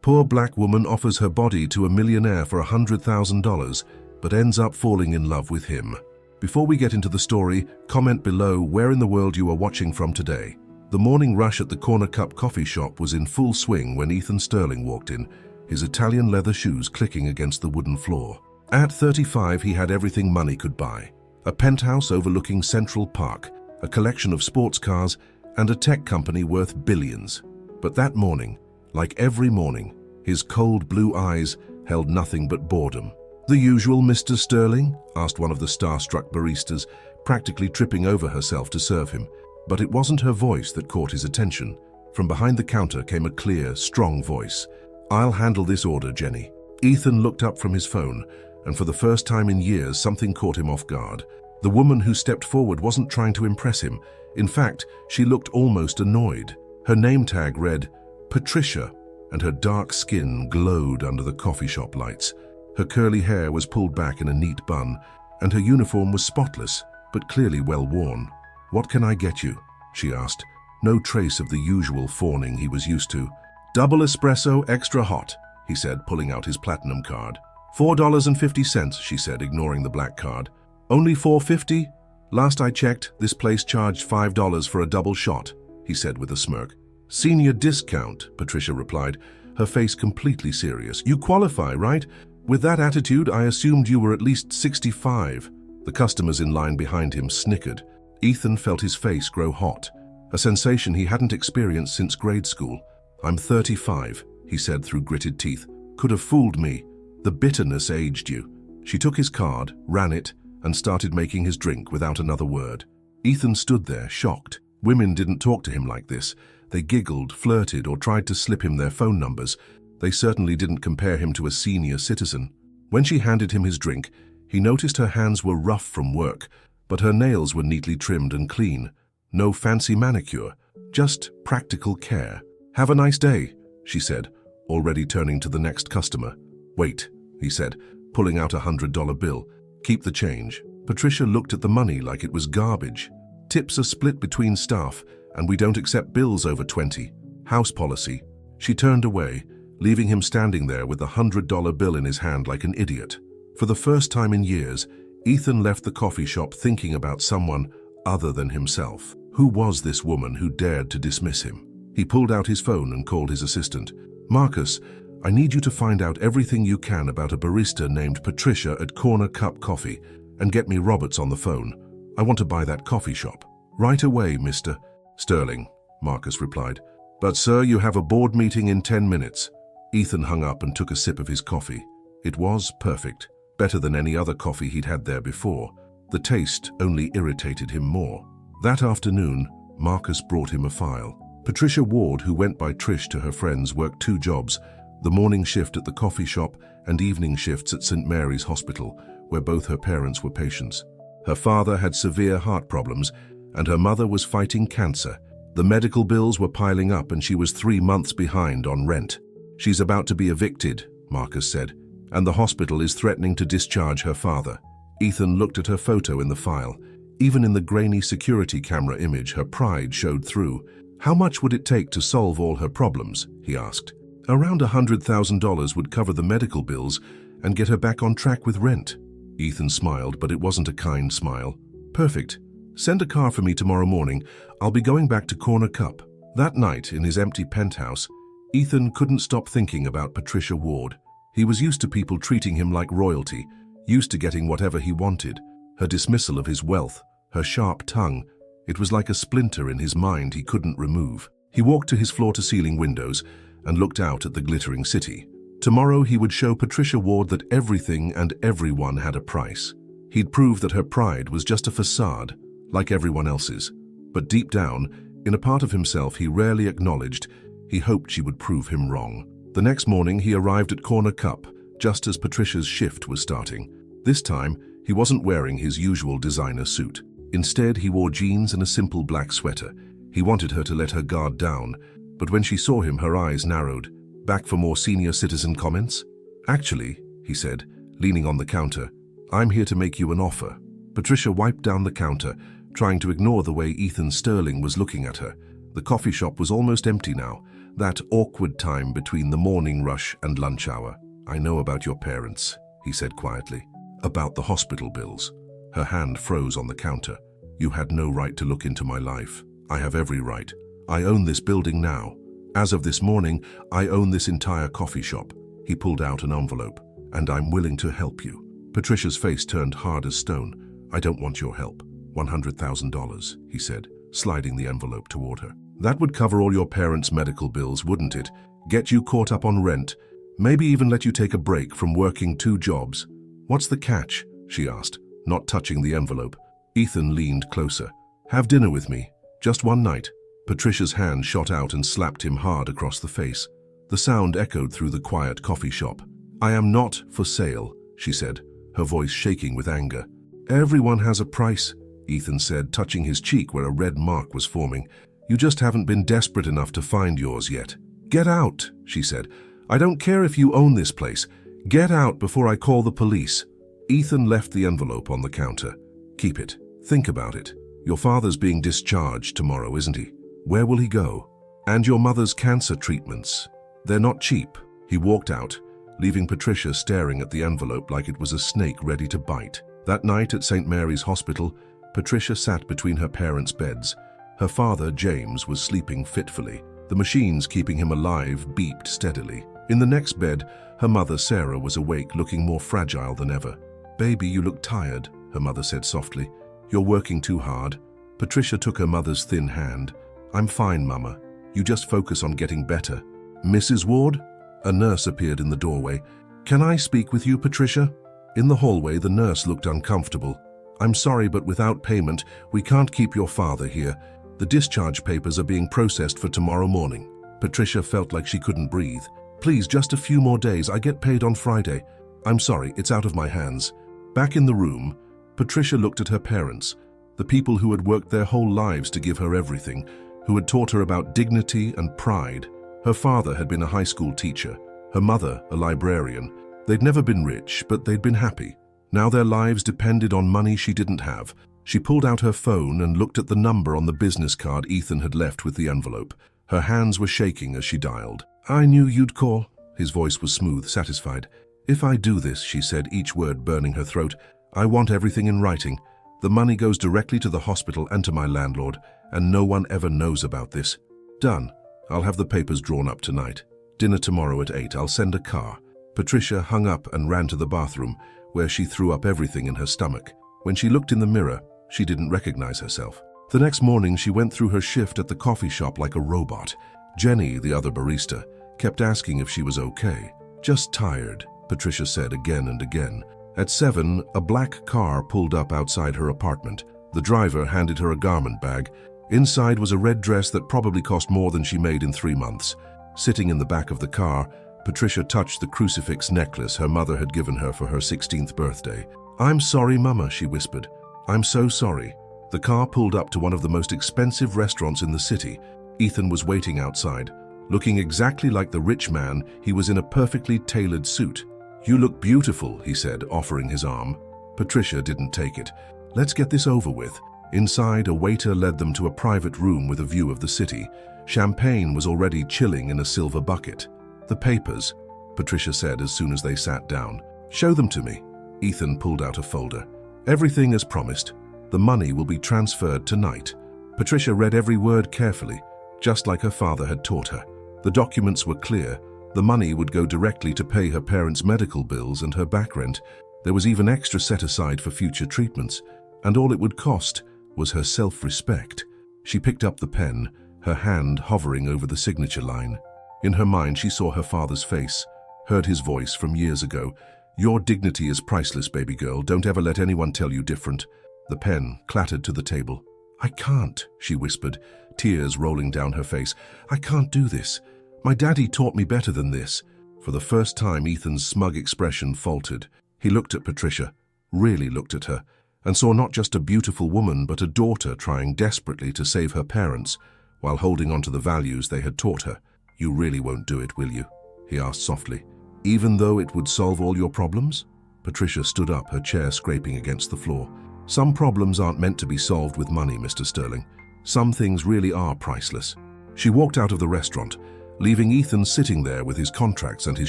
Poor black woman offers her body to a millionaire for $100,000, but ends up falling in love with him. Before we get into the story, comment below where in the world you are watching from today. The morning rush at the Corner Cup coffee shop was in full swing when Ethan Sterling walked in, his Italian leather shoes clicking against the wooden floor. At 35, he had everything money could buy. A penthouse overlooking Central Park, a collection of sports cars, and a tech company worth billions. But that morning, like every morning, his cold blue eyes held nothing but boredom. "The usual, Mr. Sterling?" asked one of the starstruck baristas, practically tripping over herself to serve him. But it wasn't her voice that caught his attention. From behind the counter came a clear, strong voice. "I'll handle this order, Jenny." Ethan looked up from his phone, and for the first time in years, something caught him off guard. The woman who stepped forward wasn't trying to impress him. In fact, she looked almost annoyed. Her name tag read, Patricia, and her dark skin glowed under the coffee shop lights. Her curly hair was pulled back in a neat bun, and her uniform was spotless, but clearly well worn. "What can I get you?" she asked, no trace of the usual fawning he was used to. "Double espresso, extra hot," he said, pulling out his platinum card. $4.50, she said, ignoring the black card. "Only $4.50? Last I checked, this place charged $5 for a double shot," he said with a smirk. "Senior discount," Patricia replied, her face completely serious. "You qualify, right? With that attitude, I assumed you were at least 65. The customers in line behind him snickered. Ethan felt his face grow hot, a sensation he hadn't experienced since grade school. "I'm 35, he said through gritted teeth. "Could have fooled me. The bitterness aged you." She took his card, ran it, and started making his drink without another word. Ethan stood there, shocked. Women didn't talk to him like this. They giggled, flirted, or tried to slip him their phone numbers. They certainly didn't compare him to a senior citizen. When she handed him his drink, he noticed her hands were rough from work, but her nails were neatly trimmed and clean. No fancy manicure, just practical care. "Have a nice day," she said, already turning to the next customer. "Wait," he said, pulling out a $100 bill. "Keep the change." Patricia looked at the money like it was garbage. "Tips are split between staff, and we don't accept bills over 20. House policy." She turned away, leaving him standing there with the $100 bill in his hand like an idiot. For the first time in years, Ethan left the coffee shop thinking about someone other than himself. Who was this woman who dared to dismiss him? He pulled out his phone and called his assistant. "Marcus, I need you to find out everything you can about a barista named Patricia at Corner Cup Coffee and get me Roberts on the phone. I want to buy that coffee shop." "Right away, Mr. Sterling," Marcus replied. "But sir, you have a board meeting in 10 minutes. Ethan hung up and took a sip of his coffee. It was perfect, better than any other coffee he'd had there before. The taste only irritated him more. That afternoon, Marcus brought him a file. Patricia Ward, who went by Trish to her friends, worked 2 jobs, the morning shift at the coffee shop and evening shifts at St. Mary's Hospital, where both her parents were patients. Her father had severe heart problems, and her mother was fighting cancer. The medical bills were piling up, and she was 3 months behind on rent. "She's about to be evicted," Marcus said, "and the hospital is threatening to discharge her father." Ethan looked at her photo in the file. Even in the grainy security camera image, her pride showed through. "How much would it take to solve all her problems?" he asked. "Around $100,000 would cover the medical bills and get her back on track with rent." Ethan smiled, but it wasn't a kind smile. "Perfect. Send a car for me tomorrow morning. I'll be going back to Corner Cup." That night, in his empty penthouse, Ethan couldn't stop thinking about Patricia Ward. He was used to people treating him like royalty, used to getting whatever he wanted. Her dismissal of his wealth, her sharp tongue, it was like a splinter in his mind he couldn't remove. He walked to his floor-to-ceiling windows and looked out at the glittering city. Tomorrow he would show Patricia Ward that everything and everyone had a price. He'd prove that her pride was just a facade, like everyone else's. But deep down, in a part of himself he rarely acknowledged, he hoped she would prove him wrong. The next morning he arrived at Corner Cup, just as Patricia's shift was starting. This time, he wasn't wearing his usual designer suit. Instead, he wore jeans and a simple black sweater. He wanted her to let her guard down, but when she saw him, her eyes narrowed. "Back for more senior citizen comments?" "Actually," he said, leaning on the counter, "I'm here to make you an offer." Patricia wiped down the counter, trying to ignore the way Ethan Sterling was looking at her. The coffee shop was almost empty now. That awkward time between the morning rush and lunch hour. I know about your parents, he said quietly. About the hospital bills. Her hand froze on the counter. You had no right to look into my life. I have every right. I own this building now. As of this morning, I own this entire coffee shop. He pulled out an envelope. And I'm willing to help you. Patricia's face turned hard as stone. I don't want your help. $100,000, he said, sliding the envelope toward her. That would cover all your parents' medical bills, wouldn't it? Get you caught up on rent, maybe even let you take a break from working 2 jobs. What's the catch? She asked, not touching the envelope. Ethan leaned closer. Have dinner with me, just one night. Patricia's hand shot out and slapped him hard across the face. The sound echoed through the quiet coffee shop. I am not for sale, she said, her voice shaking with anger. Everyone has a price, Ethan said, touching his cheek where a red mark was forming. You just haven't been desperate enough to find yours yet. Get out, she said. I don't care if you own this place. Get out before I call the police. Ethan left the envelope on the counter. Keep it. Think about it. Your father's being discharged tomorrow, isn't he? Where will he go? And your mother's cancer treatments. They're not cheap. He walked out, leaving Patricia staring at the envelope like it was a snake ready to bite. That night at St. Mary's Hospital, Patricia sat between her parents' beds. Her father, James, was sleeping fitfully. The machines keeping him alive beeped steadily. In the next bed, her mother, Sarah, was awake, looking more fragile than ever. Baby, you look tired, her mother said softly. You're working too hard. Patricia took her mother's thin hand. I'm fine, Mama. You just focus on getting better. Mrs. Ward? A nurse appeared in the doorway. Can I speak with you, Patricia? In the hallway, the nurse looked uncomfortable. I'm sorry, but without payment, we can't keep your father here. The discharge papers are being processed for tomorrow morning. Patricia felt like she couldn't breathe. Please, just a few more days. I get paid on Friday. I'm sorry, it's out of my hands. Back in the room, Patricia looked at her parents, the people who had worked their whole lives to give her everything, who had taught her about dignity and pride. Her father had been a high school teacher, her mother a librarian. They'd never been rich, but they'd been happy. Now their lives depended on money she didn't have. She pulled out her phone and looked at the number on the business card Ethan had left with the envelope. Her hands were shaking as she dialed. I knew you'd call. His voice was smooth, satisfied. If I do this, she said, each word burning her throat, I want everything in writing. The money goes directly to the hospital and to my landlord, and no one ever knows about this. Done. I'll have the papers drawn up tonight. Dinner tomorrow at 8. I'll send a car. Patricia hung up and ran to the bathroom, where she threw up everything in her stomach. When she looked in the mirror, she didn't recognize herself. The next morning, she went through her shift at the coffee shop like a robot. Jenny, the other barista, kept asking if she was okay. Just tired, Patricia said again and again. At 7, a black car pulled up outside her apartment. The driver handed her a garment bag. Inside was a red dress that probably cost more than she made in 3 months. Sitting in the back of the car, Patricia touched the crucifix necklace her mother had given her for her 16th birthday. I'm sorry, Mama, she whispered. I'm so sorry. The car pulled up to one of the most expensive restaurants in the city. Ethan was waiting outside. Looking exactly like the rich man, he was in a perfectly tailored suit. You look beautiful, he said, offering his arm. Patricia didn't take it. Let's get this over with. Inside, a waiter led them to a private room with a view of the city. Champagne was already chilling in a silver bucket. The papers, Patricia said as soon as they sat down. Show them to me. Ethan pulled out a folder. Everything as promised. The money will be transferred tonight. Patricia read every word carefully, just like her father had taught her. The documents were clear. The money would go directly to pay her parents' medical bills and her back rent. There was even extra set aside for future treatments, and all it would cost was her self-respect. She picked up the pen, her hand hovering over the signature line. In her mind, she saw her father's face, heard his voice from years ago. Your dignity is priceless, baby girl. Don't ever let anyone tell you different. The pen clattered to the table. I can't, she whispered, tears rolling down her face. I can't do this. My daddy taught me better than this. For the first time, Ethan's smug expression faltered. He looked at Patricia, really looked at her, and saw not just a beautiful woman, but a daughter trying desperately to save her parents, while holding on to the values they had taught her. You really won't do it, will you? He asked softly. Even though it would solve all your problems? Patricia stood up, her chair scraping against the floor. Some problems aren't meant to be solved with money, Mr. Sterling. Some things really are priceless. She walked out of the restaurant, leaving Ethan sitting there with his contracts and his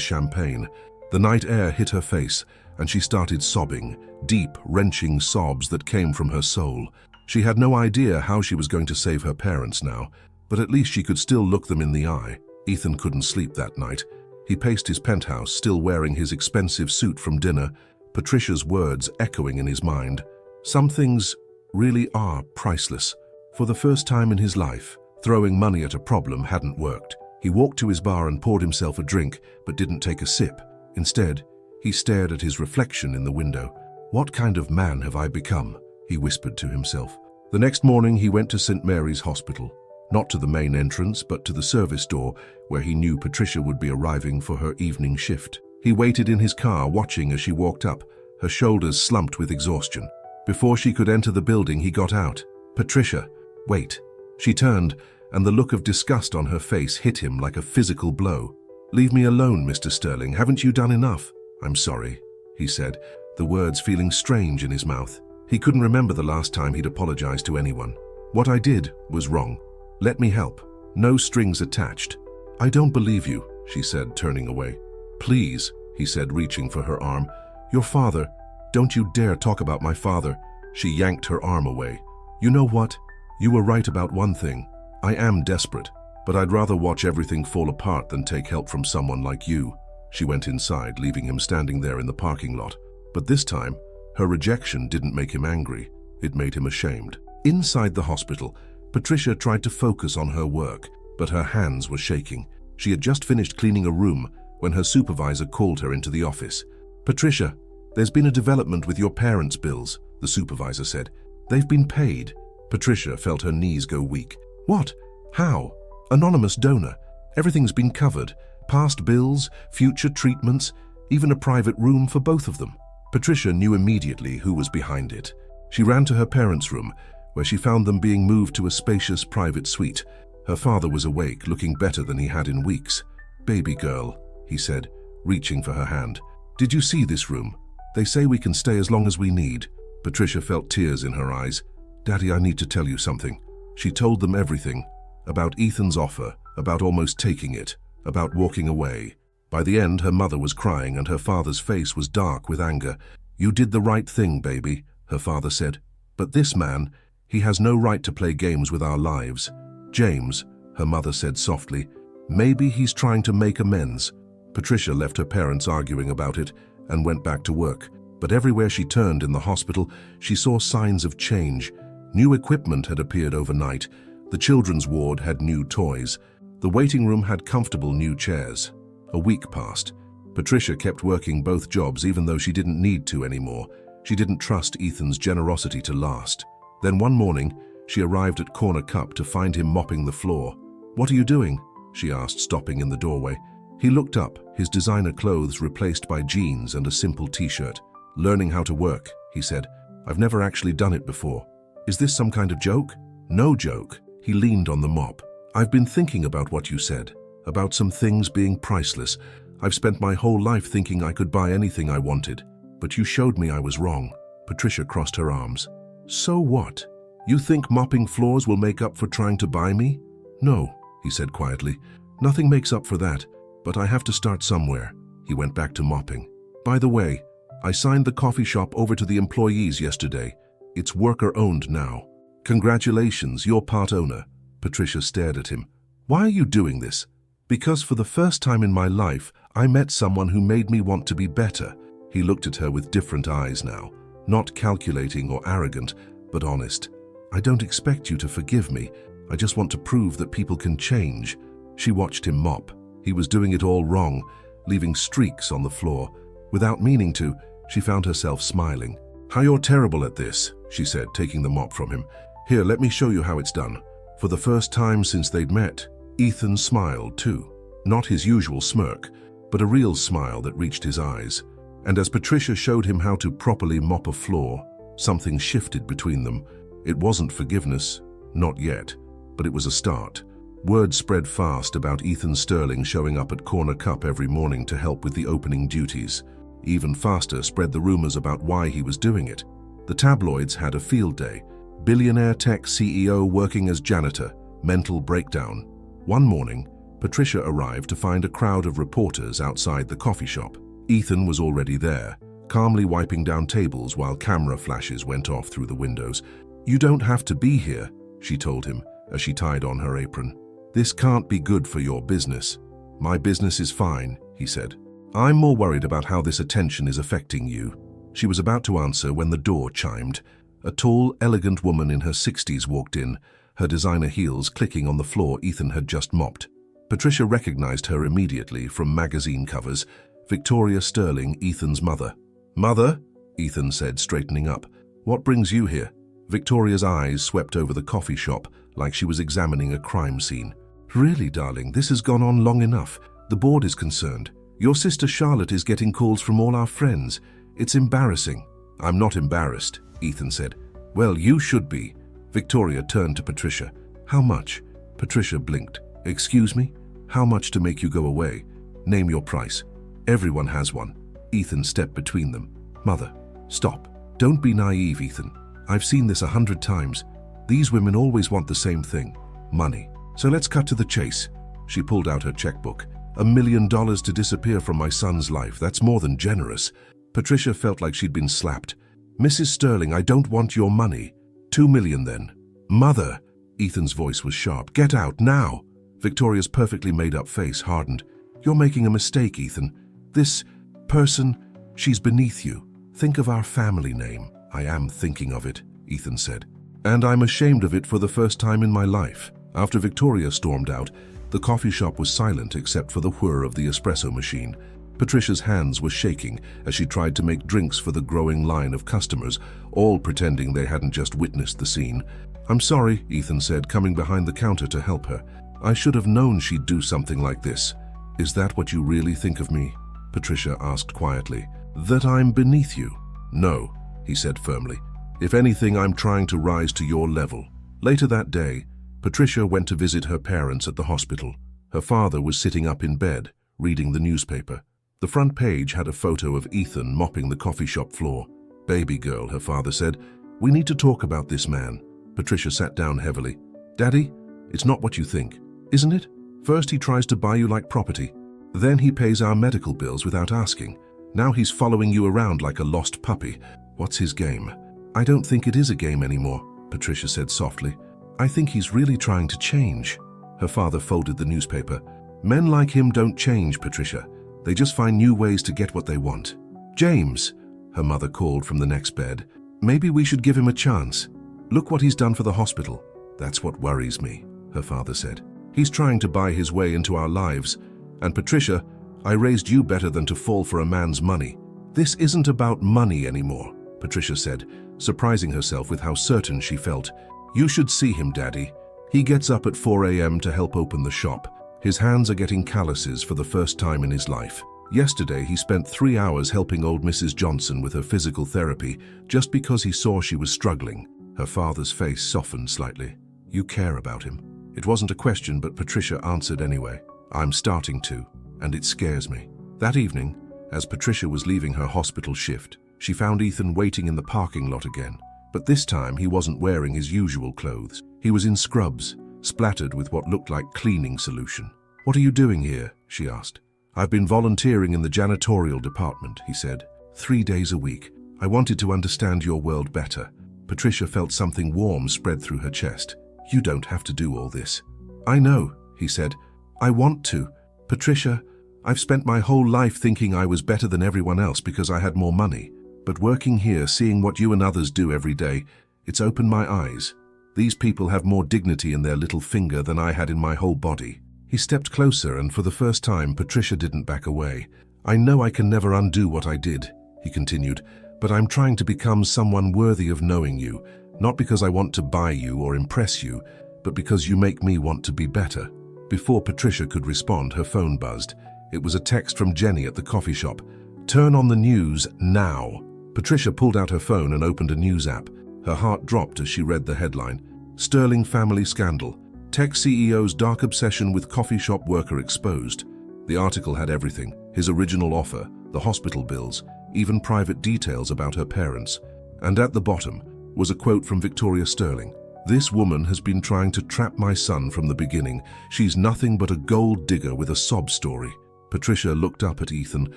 champagne. The night air hit her face, and she started sobbing, deep, wrenching sobs that came from her soul. She had no idea how she was going to save her parents now, but at least she could still look them in the eye. Ethan couldn't sleep that night. He paced his penthouse, still wearing his expensive suit from dinner, Patricia's words echoing in his mind. Some things really are priceless. For the first time in his life, throwing money at a problem hadn't worked. He walked to his bar and poured himself a drink, but didn't take a sip. Instead, he stared at his reflection in the window. "What kind of man have I become?" he whispered to himself. The next morning, he went to St. Mary's Hospital. Not to the main entrance, but to the service door, where he knew Patricia would be arriving for her evening shift. He waited in his car, watching as she walked up, her shoulders slumped with exhaustion. Before she could enter the building, he got out. "Patricia, wait." She turned, and the look of disgust on her face hit him like a physical blow. "Leave me alone, Mr. Sterling. Haven't you done enough?" "I'm sorry," he said, the words feeling strange in his mouth. He couldn't remember the last time he'd apologized to anyone. "What I did was wrong. Let me help. No strings attached." "I don't believe you," she said, turning away. "Please," he said, reaching for her arm. "Your father. Don't you dare talk about my father." She yanked her arm away. "You know what? You were right about one thing. I am desperate, but I'd rather watch everything fall apart than take help from someone like you." She went inside, leaving him standing there in the parking lot. But this time, her rejection didn't make him angry. It made him ashamed. Inside the hospital, Patricia tried to focus on her work, but her hands were shaking. She had just finished cleaning a room when her supervisor called her into the office. "Patricia, there's been a development with your parents' bills," the supervisor said. "They've been paid." Patricia felt her knees go weak. "What? How?" "Anonymous donor. Everything's been covered. Past bills, future treatments, even a private room for both of them." Patricia knew immediately who was behind it. She ran to her parents' room, where she found them being moved to a spacious private suite. Her father was awake, looking better than he had in weeks. "Baby girl," he said, reaching for her hand. "Did you see this room? They say we can stay as long as we need." Patricia felt tears in her eyes. "Daddy, I need to tell you something." She told them everything, about Ethan's offer, about almost taking it, about walking away. By the end, her mother was crying and her father's face was dark with anger. "You did the right thing, baby," her father said. "But this man, he has no right to play games with our lives." "James," her mother said softly, "maybe he's trying to make amends." Patricia left her parents arguing about it and went back to work. But everywhere she turned in the hospital, she saw signs of change. New equipment had appeared overnight. The children's ward had new toys. The waiting room had comfortable new chairs. A week passed. Patricia kept working both jobs even though she didn't need to anymore. She didn't trust Ethan's generosity to last. Then one morning, she arrived at Corner Cup to find him mopping the floor. "What are you doing?" she asked, stopping in the doorway. He looked up, his designer clothes replaced by jeans and a simple t-shirt. "Learning how to work," he said. "I've never actually done it before." "Is this some kind of joke?" "No joke." He leaned on the mop. "I've been thinking about what you said, about some things being priceless. I've spent my whole life thinking I could buy anything I wanted, but you showed me I was wrong." Patricia crossed her arms. "So what? You think mopping floors will make up for trying to buy me?" "No," he said quietly. "Nothing makes up for that, but I have to start somewhere." He went back to mopping. "By the way, I signed the coffee shop over to the employees yesterday. It's worker-owned now." "Congratulations, you're part owner." Patricia stared at him. "Why are you doing this?" "Because for the first time in my life, I met someone who made me want to be better." He looked at her with different eyes now, not calculating or arrogant, but honest. "I don't expect you to forgive me. I just want to prove that people can change." She watched him mop. He was doing it all wrong, leaving streaks on the floor. Without meaning to, she found herself smiling. "How you're terrible at this," she said, taking the mop from him. "Here, let me show you how it's done." For the first time since they'd met, Ethan smiled too. Not his usual smirk, but a real smile that reached his eyes. And as Patricia showed him how to properly mop a floor, something shifted between them. It wasn't forgiveness, not yet, but it was a start. Word spread fast about Ethan Sterling showing up at Corner Cup every morning to help with the opening duties. Even faster spread the rumors about why he was doing it. The tabloids had a field day. Billionaire tech CEO working as janitor, mental breakdown. One morning, Patricia arrived to find a crowd of reporters outside the coffee shop. Ethan was already there, calmly wiping down tables while camera flashes went off through the windows. "You don't have to be here," she told him as she tied on her apron. "This can't be good for your business." "My business is fine," he said. "I'm more worried about how this attention is affecting you." She was about to answer when the door chimed. A tall, elegant woman in her 60s walked in, her designer heels clicking on the floor Ethan had just mopped. Patricia recognized her immediately from magazine covers. Victoria Sterling, Ethan's mother. "Mother?" Ethan said, straightening up. "What brings you here?" Victoria's eyes swept over the coffee shop like she was examining a crime scene. "Really, darling, this has gone on long enough. The board is concerned. Your sister Charlotte is getting calls from all our friends. It's embarrassing." "I'm not embarrassed," Ethan said. "Well, you should be." Victoria turned to Patricia. "How much?" Patricia blinked. "Excuse me? How much to make you go away? Name your price." "Everyone has one." Ethan stepped between them. "Mother, stop. Don't be naive, Ethan. I've seen this 100 times. These women always want the same thing, money. So let's cut to the chase." She pulled out her checkbook. $1 million to disappear from my son's life. That's more than generous." Patricia felt like she'd been slapped. "Mrs. Sterling, I don't want your money." $2 million then." "Mother!" Ethan's voice was sharp. "Get out, now!" Victoria's perfectly made-up face hardened. "You're making a mistake, Ethan. This person, she's beneath you. Think of our family name." "I am thinking of it," Ethan said. "And I'm ashamed of it for the first time in my life." After Victoria stormed out, the coffee shop was silent except for the whir of the espresso machine. Patricia's hands were shaking as she tried to make drinks for the growing line of customers, all pretending they hadn't just witnessed the scene. "I'm sorry," Ethan said, coming behind the counter to help her. "I should have known she'd do something like this." "Is that what you really think of me?" Patricia asked quietly. "That I'm beneath you?" "No," he said firmly. "If anything, I'm trying to rise to your level." Later that day, Patricia went to visit her parents at the hospital. Her father was sitting up in bed, reading the newspaper. The front page had a photo of Ethan mopping the coffee shop floor. "Baby girl," her father said, "we need to talk about this man." Patricia sat down heavily. "Daddy, it's not what you think, isn't it? First he tries to buy you like property. Then he pays our medical bills without asking. Now he's following you around like a lost puppy. What's his game?" "I don't think it is a game anymore," Patricia said softly. "I think he's really trying to change." Her father folded the newspaper. "Men like him don't change, Patricia. They just find new ways to get what they want." "James," her mother called from the next bed, "maybe we should give him a chance. Look what he's done for the hospital." "That's what worries me," her father said. "He's trying to buy his way into our lives. And Patricia, I raised you better than to fall for a man's money." "This isn't about money anymore," Patricia said, surprising herself with how certain she felt. "You should see him, Daddy. He gets up at 4 a.m. to help open the shop. His hands are getting calluses for the first time in his life. Yesterday, he spent 3 hours helping old Mrs. Johnson with her physical therapy just because he saw she was struggling." Her father's face softened slightly. "You care about him." It wasn't a question, but Patricia answered anyway. "I'm starting to, and it scares me." That evening, as Patricia was leaving her hospital shift, she found Ethan waiting in the parking lot again. But this time, he wasn't wearing his usual clothes. He was in scrubs, splattered with what looked like cleaning solution. "What are you doing here?" she asked. "I've been volunteering in the janitorial department," he said. 3 days a week. I wanted to understand your world better." Patricia felt something warm spread through her chest. "You don't have to do all this." "I know," he said. "I want to. Patricia, I've spent my whole life thinking I was better than everyone else because I had more money. But working here, seeing what you and others do every day, it's opened my eyes. These people have more dignity in their little finger than I had in my whole body." He stepped closer, and for the first time, Patricia didn't back away. "I know I can never undo what I did," he continued, "but I'm trying to become someone worthy of knowing you, not because I want to buy you or impress you, but because you make me want to be better." Before Patricia could respond, her phone buzzed. It was a text from Jenny at the coffee shop. "Turn on the news now." Patricia pulled out her phone and opened a news app. Her heart dropped as she read the headline. "Sterling Family Scandal. Tech CEO's Dark Obsession with Coffee Shop Worker Exposed." The article had everything: his original offer, the hospital bills, even private details about her parents. And at the bottom was a quote from Victoria Sterling. This woman has been trying to trap my son from the beginning. She's nothing but a gold digger with a sob story. Patricia looked up at Ethan,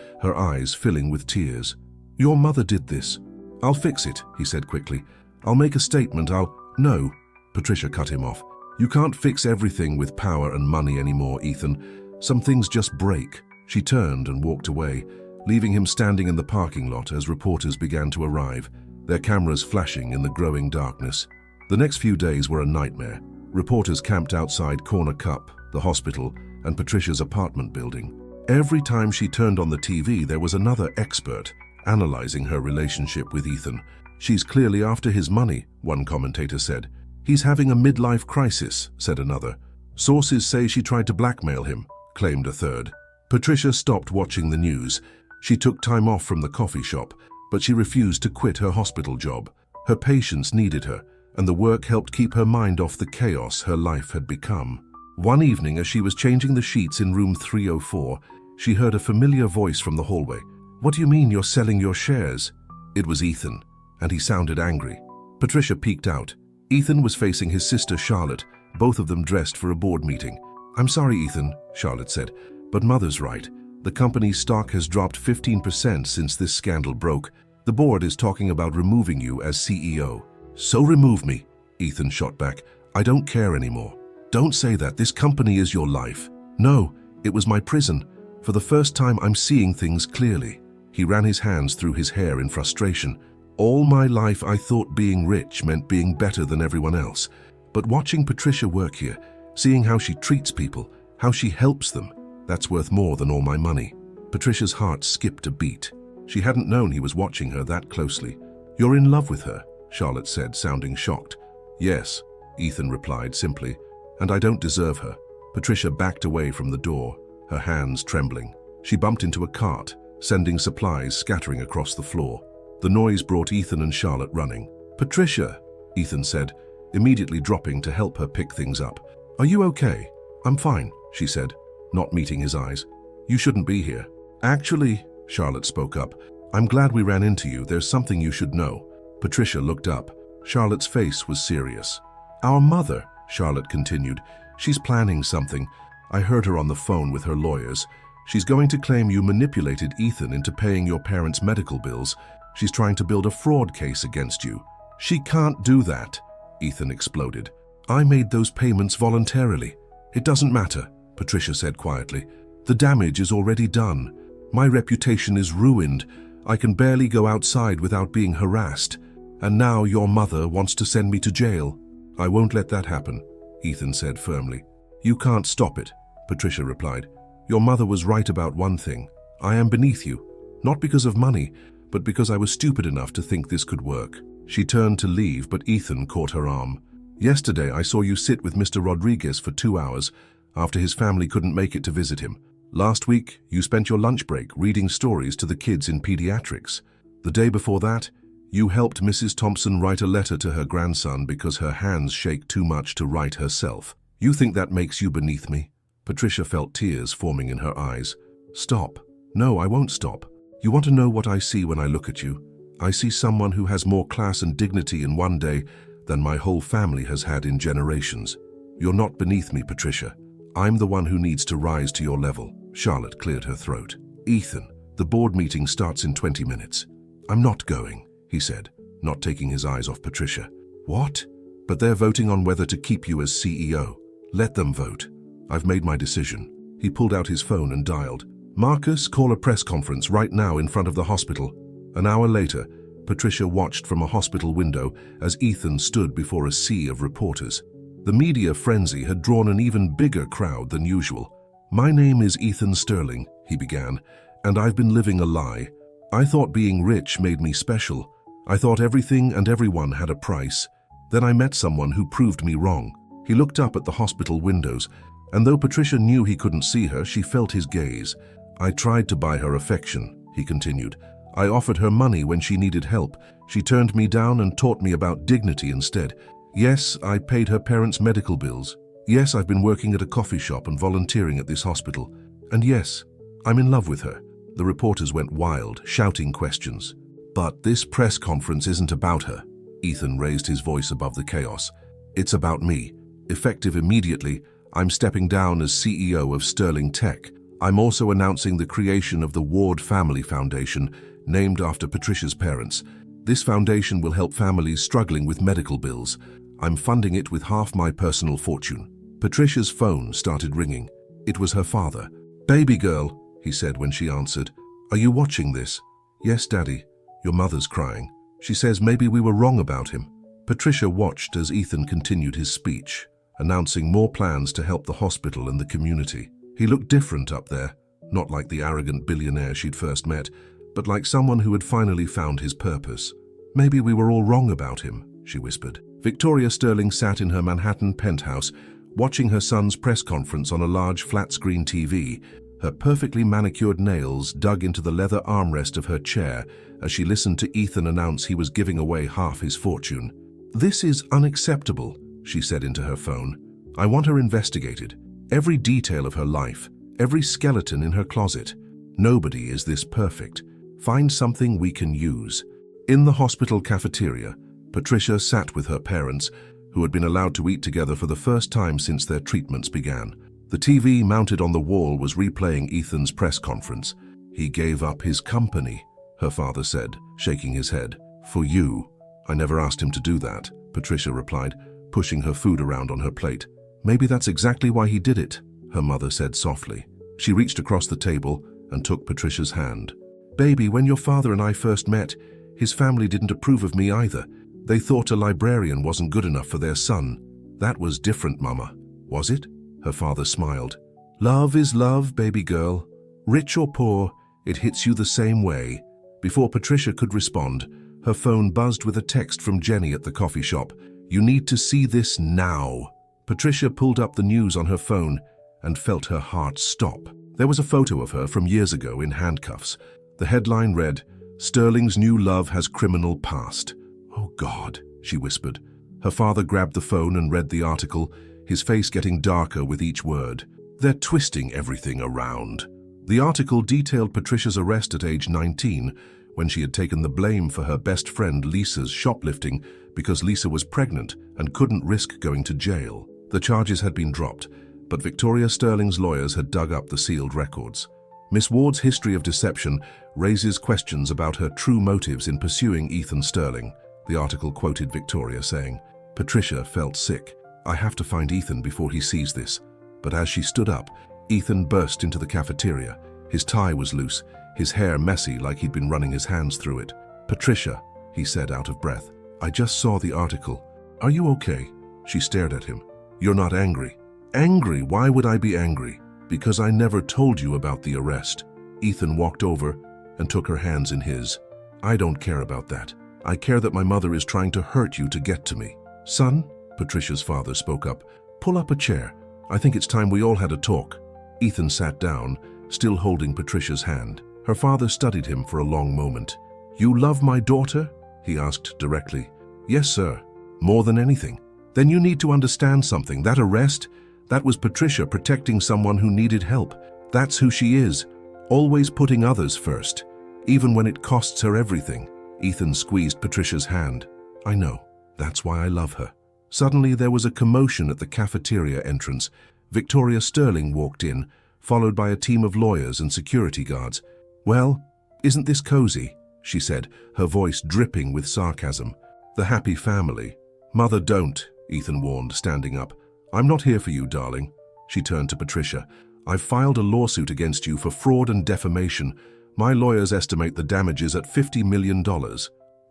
her eyes filling with tears. Your mother did this. I'll fix it, he said quickly. I'll make a statement, No, Patricia cut him off. You can't fix everything with power and money anymore, Ethan. Some things just break. She turned and walked away, leaving him standing in the parking lot as reporters began to arrive, their cameras flashing in the growing darkness. The next few days were a nightmare. Reporters camped outside Corner Cup, the hospital, and Patricia's apartment building. Every time she turned on the TV, there was another expert analyzing her relationship with Ethan. She's clearly after his money, one commentator said. He's having a midlife crisis, said another. Sources say she tried to blackmail him, claimed a third. Patricia stopped watching the news. She took time off from the coffee shop, but she refused to quit her hospital job. Her patients needed her, and the work helped keep her mind off the chaos her life had become. One evening, as she was changing the sheets in room 304, she heard a familiar voice from the hallway. What do you mean you're selling your shares? It was Ethan, and he sounded angry. Patricia peeked out. Ethan was facing his sister Charlotte, both of them dressed for a board meeting. I'm sorry, Ethan, Charlotte said, but Mother's right. The company's stock has dropped 15% since this scandal broke. The board is talking about removing you as CEO. So remove me, Ethan shot back. I don't care anymore. Don't say that. This company is your life. No, it was my prison. For the first time, I'm seeing things clearly. He ran his hands through his hair in frustration. All my life, I thought being rich meant being better than everyone else. But watching Patricia work here, seeing how she treats people, how she helps them, that's worth more than all my money. Patricia's heart skipped a beat. She hadn't known he was watching her that closely. You're in love with her, Charlotte said, sounding shocked. Yes, Ethan replied simply, and I don't deserve her. Patricia backed away from the door, her hands trembling. She bumped into a cart, sending supplies scattering across the floor. The noise brought Ethan and Charlotte running. Patricia, Ethan said, immediately dropping to help her pick things up. Are you okay? I'm fine, she said, not meeting his eyes. You shouldn't be here. Actually, Charlotte spoke up, I'm glad we ran into you. There's something you should know. Patricia looked up. Charlotte's face was serious. Our mother, Charlotte continued. She's planning something. I heard her on the phone with her lawyers. She's going to claim you manipulated Ethan into paying your parents' medical bills. She's trying to build a fraud case against you. She can't do that, Ethan exploded. I made those payments voluntarily. It doesn't matter, Patricia said quietly. The damage is already done. My reputation is ruined. I can barely go outside without being harassed. And now your mother wants to send me to jail. I won't let that happen, Ethan said firmly. You can't stop it, Patricia replied. Your mother was right about one thing. I am beneath you, not because of money, but because I was stupid enough to think this could work. She turned to leave, but Ethan caught her arm. Yesterday, I saw you sit with Mr. Rodriguez for 2 hours after his family couldn't make it to visit him. Last week, you spent your lunch break reading stories to the kids in pediatrics. The day before that, you helped Mrs. Thompson write a letter to her grandson because her hands shake too much to write herself. You think that makes you beneath me? Patricia felt tears forming in her eyes. Stop. No, I won't stop. You want to know what I see when I look at you? I see someone who has more class and dignity in one day than my whole family has had in generations. You're not beneath me, Patricia. I'm the one who needs to rise to your level. Charlotte cleared her throat. Ethan, the board meeting starts in 20 minutes. I'm not going, he said, not taking his eyes off Patricia. What? But they're voting on whether to keep you as CEO. Let them vote. I've made my decision. He pulled out his phone and dialed. Marcus, call a press conference right now in front of the hospital. An hour later, Patricia watched from a hospital window as Ethan stood before a sea of reporters. The media frenzy had drawn an even bigger crowd than usual. My name is Ethan Sterling, he began, and I've been living a lie. I thought being rich made me special. I thought everything and everyone had a price. Then I met someone who proved me wrong. He looked up at the hospital windows, and though Patricia knew he couldn't see her, she felt his gaze. I tried to buy her affection, he continued. I offered her money when she needed help. She turned me down and taught me about dignity instead. Yes, I paid her parents' medical bills. Yes, I've been working at a coffee shop and volunteering at this hospital. And yes, I'm in love with her. The reporters went wild, shouting questions. But this press conference isn't about her. Ethan raised his voice above the chaos. It's about me. Effective immediately, I'm stepping down as CEO of Sterling Tech. I'm also announcing the creation of the Ward Family Foundation, named after Patricia's parents. This foundation will help families struggling with medical bills. I'm funding it with half my personal fortune. Patricia's phone started ringing. It was her father. "Baby girl," he said when she answered. "Are you watching this?" "Yes, Daddy. Your mother's crying. She says maybe we were wrong about him." Patricia watched as Ethan continued his speech, announcing more plans to help the hospital and the community. He looked different up there, not like the arrogant billionaire she'd first met, but like someone who had finally found his purpose. "Maybe we were all wrong about him," she whispered. Victoria Sterling sat in her Manhattan penthouse, watching her son's press conference on a large flat-screen TV, her perfectly manicured nails dug into the leather armrest of her chair as she listened to Ethan announce he was giving away half his fortune. "This is unacceptable," she said into her phone. "I want her investigated. Every detail of her life, every skeleton in her closet. Nobody is this perfect. Find something we can use." In the hospital cafeteria, Patricia sat with her parents, who had been allowed to eat together for the first time since their treatments began. The TV mounted on the wall was replaying Ethan's press conference. "He gave up his company," her father said, shaking his head. "For you." "I never asked him to do that," Patricia replied, pushing her food around on her plate. "Maybe that's exactly why he did it," her mother said softly. She reached across the table and took Patricia's hand. "Baby, when your father and I first met, his family didn't approve of me either. They thought a librarian wasn't good enough for their son. That was different, Mama. Was it?" Her father smiled. "Love is love, baby girl. Rich or poor, it hits you the same way." Before Patricia could respond, her phone buzzed with a text from Jenny at the coffee shop. "You need to see this now." Patricia pulled up the news on her phone and felt her heart stop. There was a photo of her from years ago in handcuffs. The headline read, "Sterling's new love has criminal past." "Oh God," she whispered. Her father grabbed the phone and read the article, his face getting darker with each word. "They're twisting everything around." The article detailed Patricia's arrest at age 19, when she had taken the blame for her best friend Lisa's shoplifting because Lisa was pregnant and couldn't risk going to jail. The charges had been dropped, but Victoria Sterling's lawyers had dug up the sealed records. Miss Ward's history of deception raises questions about her true motives in pursuing Ethan Sterling. The article quoted Victoria saying, "Patricia felt sick. I have to find Ethan before he sees this." But as she stood up, Ethan burst into the cafeteria. His tie was loose, his hair messy like he'd been running his hands through it. "Patricia," he said out of breath, "I just saw the article. Are you okay?" She stared at him. "You're not angry." "Angry? Why would I be angry?" "Because I never told you about the arrest." Ethan walked over and took her hands in his. "I don't care about that. I care that my mother is trying to hurt you to get to me." "Son," Patricia's father spoke up, "pull up a chair. I think it's time we all had a talk." Ethan sat down, still holding Patricia's hand. Her father studied him for a long moment. "You love my daughter?" he asked directly. "Yes, sir. More than anything." "Then you need to understand something. That arrest, that was Patricia protecting someone who needed help. That's who she is, always putting others first, even when it costs her everything." Ethan squeezed Patricia's hand. "I know. That's why I love her." Suddenly there was a commotion at the cafeteria entrance. Victoria Sterling walked in, followed by a team of lawyers and security guards. "Well, isn't this cozy?" she said, her voice dripping with sarcasm. "The happy family." "Mother, don't," Ethan warned, standing up. "I'm not here for you, darling." She turned to Patricia. "I've filed a lawsuit against you for fraud and defamation. My lawyers estimate the damages at $50 million.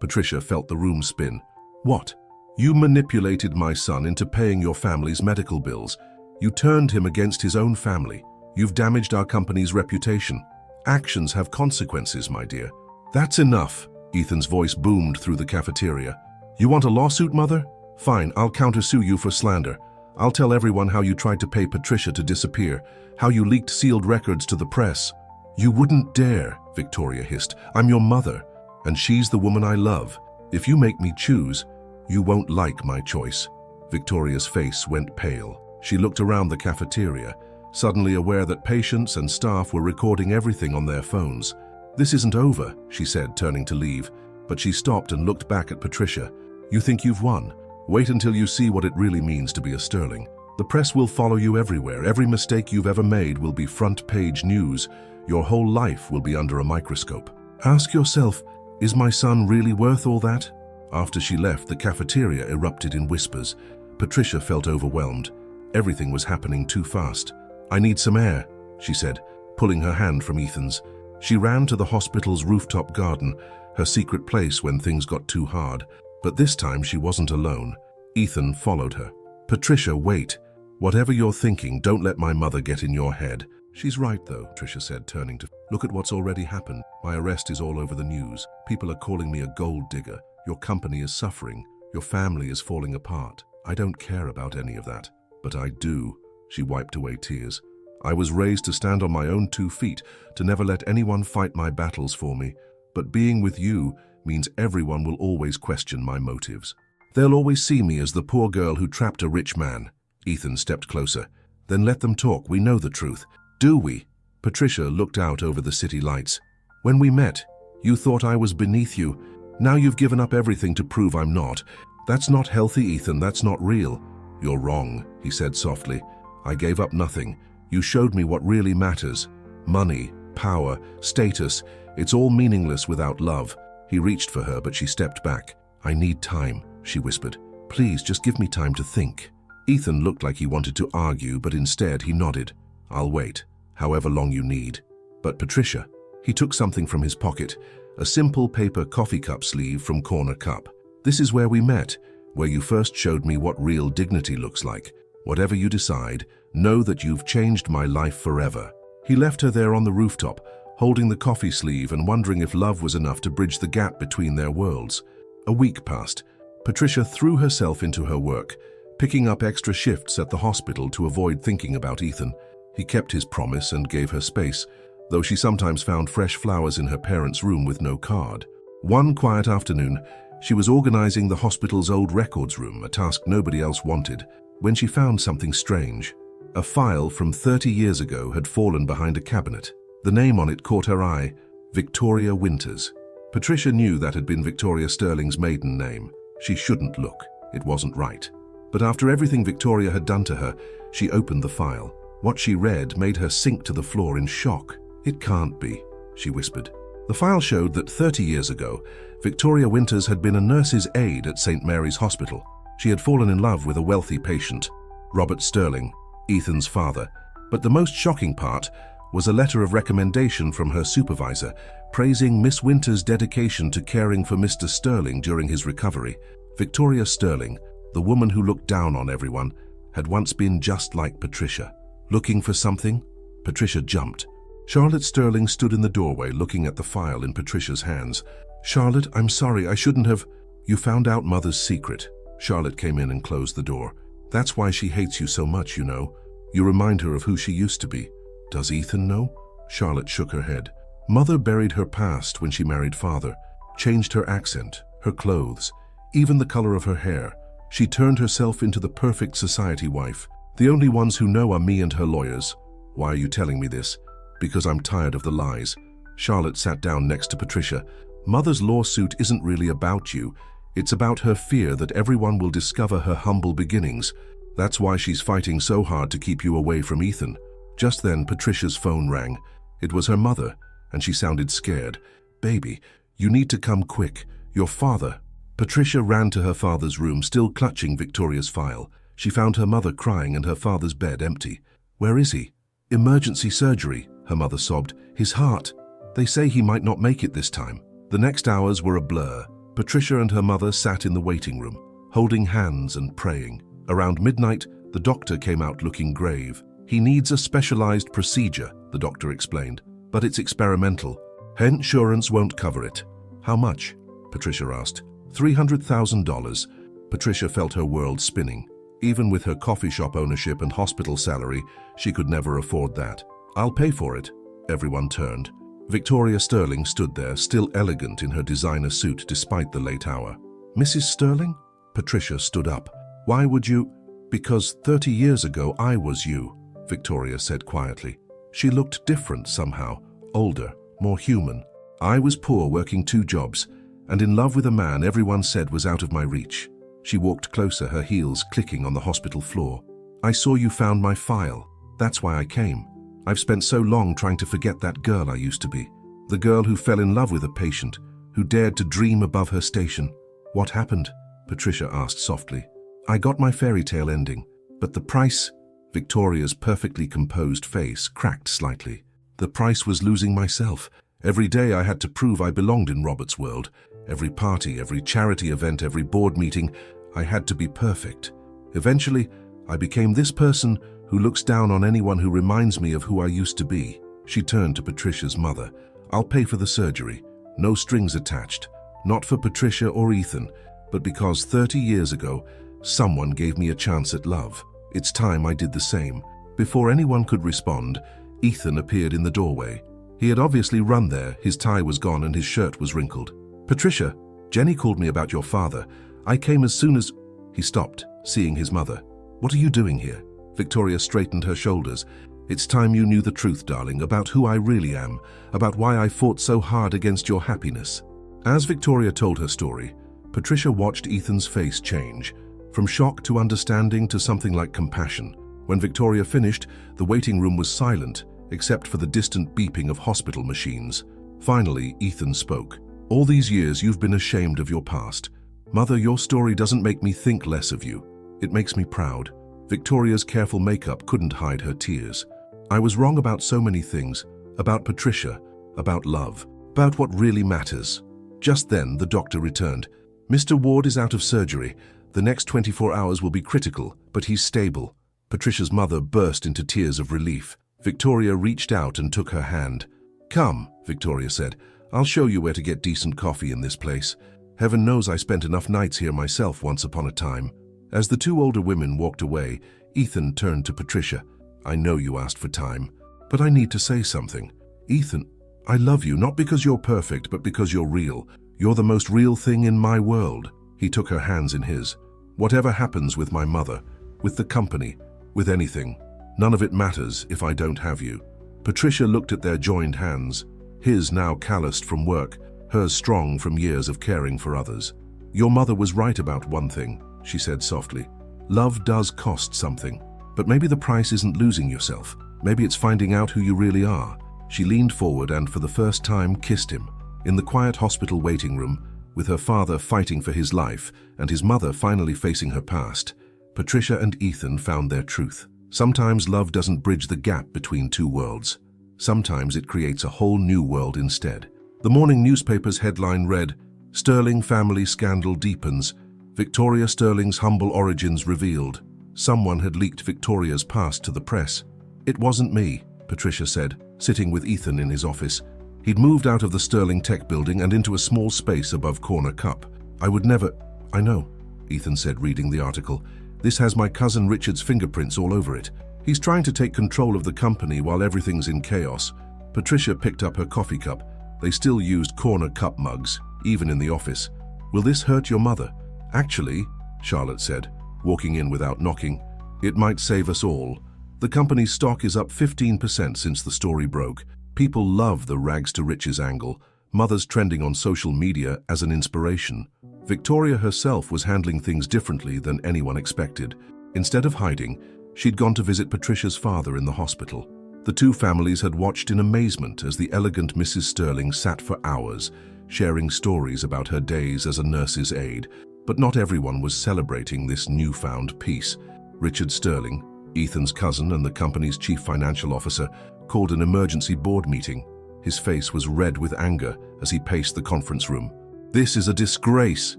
Patricia felt the room spin. "What? You manipulated my son into paying your family's medical bills. You turned him against his own family. You've damaged our company's reputation. Actions have consequences, my dear." "That's enough," Ethan's voice boomed through the cafeteria. "You want a lawsuit, Mother? Fine, I'll countersue you for slander. I'll tell everyone how you tried to pay Patricia to disappear, how you leaked sealed records to the press." "You wouldn't dare," Victoria hissed. "I'm your mother, and she's the woman I love. If you make me choose, you won't like my choice." Victoria's face went pale. She looked around the cafeteria, suddenly aware that patients and staff were recording everything on their phones. "This isn't over," she said, turning to leave, but she stopped and looked back at Patricia. "You think you've won? Wait until you see what it really means to be a Sterling. The press will follow you everywhere. Every mistake you've ever made will be front-page news. Your whole life will be under a microscope. Ask yourself, is my son really worth all that? After she left, the cafeteria erupted in whispers. Patricia felt overwhelmed. Everything was happening too fast. I need some air, she said, pulling her hand from Ethan's. She ran to the hospital's rooftop garden, her secret place when things got too hard. But this time she wasn't alone. Ethan followed her. Patricia, wait. Whatever you're thinking, don't let my mother get in your head. She's right, though, Patricia said, turning to... Look at what's already happened. My arrest is all over the news. People are calling me a gold digger. Your company is suffering. Your family is falling apart. I don't care about any of that. But I do. She wiped away tears. I was raised to stand on my own 2 feet, to never let anyone fight my battles for me. But being with you means everyone will always question my motives. They'll always see me as the poor girl who trapped a rich man. Ethan stepped closer. Then let them talk. We know the truth. Do we? Patricia looked out over the city lights. When we met, you thought I was beneath you. Now you've given up everything to prove I'm not. That's not healthy, Ethan. That's not real. You're wrong, he said softly. I gave up nothing. You showed me what really matters. Money, power, status. It's all meaningless without love. He reached for her, but she stepped back. I need time, she whispered. Please, just give me time to think. Ethan looked like he wanted to argue, but instead he nodded. I'll wait, however long you need. But Patricia, he took something from his pocket, a simple paper coffee cup sleeve from Corner Cup. This is where we met, where you first showed me what real dignity looks like. Whatever you decide, know that you've changed my life forever. He left her there on the rooftop, holding the coffee sleeve and wondering if love was enough to bridge the gap between their worlds. A week passed. Patricia threw herself into her work, picking up extra shifts at the hospital to avoid thinking about Ethan. He kept his promise and gave her space, though she sometimes found fresh flowers in her parents' room with no card. One quiet afternoon, she was organizing the hospital's old records room, a task nobody else wanted, when she found something strange. A file from 30 years ago had fallen behind a cabinet. The name on it caught her eye, Victoria Winters. Patricia knew that had been Victoria Sterling's maiden name. She shouldn't look. It wasn't right. But after everything Victoria had done to her, she opened the file. What she read made her sink to the floor in shock. It can't be, she whispered. The file showed that 30 years ago, Victoria Winters had been a nurse's aide at St. Mary's Hospital. She had fallen in love with a wealthy patient, Robert Sterling, Ethan's father. But the most shocking part was a letter of recommendation from her supervisor, praising Miss Winters' dedication to caring for Mr. Sterling during his recovery. Victoria Sterling, the woman who looked down on everyone, had once been just like Patricia. Looking for something? Patricia jumped. Charlotte Sterling stood in the doorway looking at the file in Patricia's hands. Charlotte, I'm sorry, I shouldn't have... You found out Mother's secret. Charlotte came in and closed the door. That's why she hates you so much, you know. You remind her of who she used to be. Does Ethan know? Charlotte shook her head. Mother buried her past when she married Father, changed her accent, her clothes, even the color of her hair. She turned herself into the perfect society wife. The only ones who know are me and her lawyers. Why are you telling me this? Because I'm tired of the lies. Charlotte sat down next to Patricia. Mother's lawsuit isn't really about you. It's about her fear that everyone will discover her humble beginnings. That's why she's fighting so hard to keep you away from Ethan. Just then, Patricia's phone rang. It was her mother, and she sounded scared. Baby, you need to come quick. Your father... Patricia ran to her father's room, still clutching Victoria's file. She found her mother crying and her father's bed empty. Where is he? Emergency surgery, her mother sobbed. His heart. They say he might not make it this time. The next hours were a blur. Patricia and her mother sat in the waiting room, holding hands and praying. Around midnight, the doctor came out looking grave. He needs a specialized procedure, the doctor explained, but it's experimental. Insurance won't cover it. How much? Patricia asked. $300,000. Patricia felt her world spinning. Even with her coffee shop ownership and hospital salary, she could never afford that. I'll pay for it. Everyone turned. Victoria Sterling stood there, still elegant in her designer suit despite the late hour. Mrs. Sterling? Patricia stood up. Why would you? Because 30 years ago I was you, Victoria said quietly. She looked different somehow, older, more human. I was poor, working 2 jobs, and in love with a man everyone said was out of my reach. She walked closer, her heels clicking on the hospital floor. "I saw you found my file. That's why I came. I've spent so long trying to forget that girl I used to be. The girl who fell in love with a patient, who dared to dream above her station." "What happened?" Patricia asked softly. "I got my fairy tale ending, but the price—" Victoria's perfectly composed face cracked slightly. "The price was losing myself. Every day I had to prove I belonged in Robert's world. Every party, every charity event, every board meeting, I had to be perfect. Eventually, I became this person who looks down on anyone who reminds me of who I used to be." She turned to Patricia's mother. "I'll pay for the surgery. No strings attached. Not for Patricia or Ethan, but because 30 years ago, someone gave me a chance at love. It's time I did the same." Before anyone could respond, Ethan appeared in the doorway. He had obviously run there, his tie was gone and his shirt was wrinkled. "Patricia, Jenny called me about your father. I came as soon as—" He stopped, seeing his mother. "What are you doing here?" Victoria straightened her shoulders. "It's time you knew the truth, darling, about who I really am, about why I fought so hard against your happiness." As Victoria told her story, Patricia watched Ethan's face change, from shock to understanding to something like compassion. When Victoria finished, the waiting room was silent, except for the distant beeping of hospital machines. Finally, Ethan spoke. "All these years you've been ashamed of your past. Mother, your story doesn't make me think less of you. It makes me proud." Victoria's careful makeup couldn't hide her tears. "I was wrong about so many things, about Patricia, about love, about what really matters." Just then, the doctor returned. "Mr. Ward is out of surgery. The next 24 hours will be critical, but he's stable." Patricia's mother burst into tears of relief. Victoria reached out and took her hand. "Come," Victoria said. "I'll show you where to get decent coffee in this place. Heaven knows I spent enough nights here myself once upon a time." As the two older women walked away, Ethan turned to Patricia. "I know you asked for time, but I need to say something. Ethan, I love you, not because you're perfect, but because you're real. You're the most real thing in my world." He took her hands in his. "Whatever happens with my mother, with the company, with anything, none of it matters if I don't have you." Patricia looked at their joined hands, his now calloused from work, hers strong from years of caring for others. "Your mother was right about one thing," she said softly. "Love does cost something, but maybe the price isn't losing yourself. Maybe it's finding out who you really are." She leaned forward and for the first time kissed him. In the quiet hospital waiting room, with her father fighting for his life and his mother finally facing her past, Patricia and Ethan found their truth. Sometimes love doesn't bridge the gap between two worlds. Sometimes it creates a whole new world instead. The morning newspaper's headline read, "Sterling family scandal deepens. Victoria Sterling's humble origins revealed." Someone had leaked Victoria's past to the press. "It wasn't me," Patricia said, sitting with Ethan in his office. He'd moved out of the Sterling Tech building and into a small space above Corner Cup. "I would never—" "I know," Ethan said, reading the article. "This has my cousin Richard's fingerprints all over it. He's trying to take control of the company while everything's in chaos." Patricia picked up her coffee cup. They still used Corner Cup mugs, even in the office. "Will this hurt your mother?" "Actually," Charlotte said, walking in without knocking, "it might save us all. The company's stock is up 15% since the story broke. People love the rags to riches angle. Mother's trending on social media as an inspiration." Victoria herself was handling things differently than anyone expected. Instead of hiding, she'd gone to visit Patricia's father in the hospital. The two families had watched in amazement as the elegant Mrs. Sterling sat for hours, sharing stories about her days as a nurse's aide. But not everyone was celebrating this newfound peace. Richard Sterling, Ethan's cousin and the company's chief financial officer, called an emergency board meeting. His face was red with anger as he paced the conference room. "This is a disgrace,"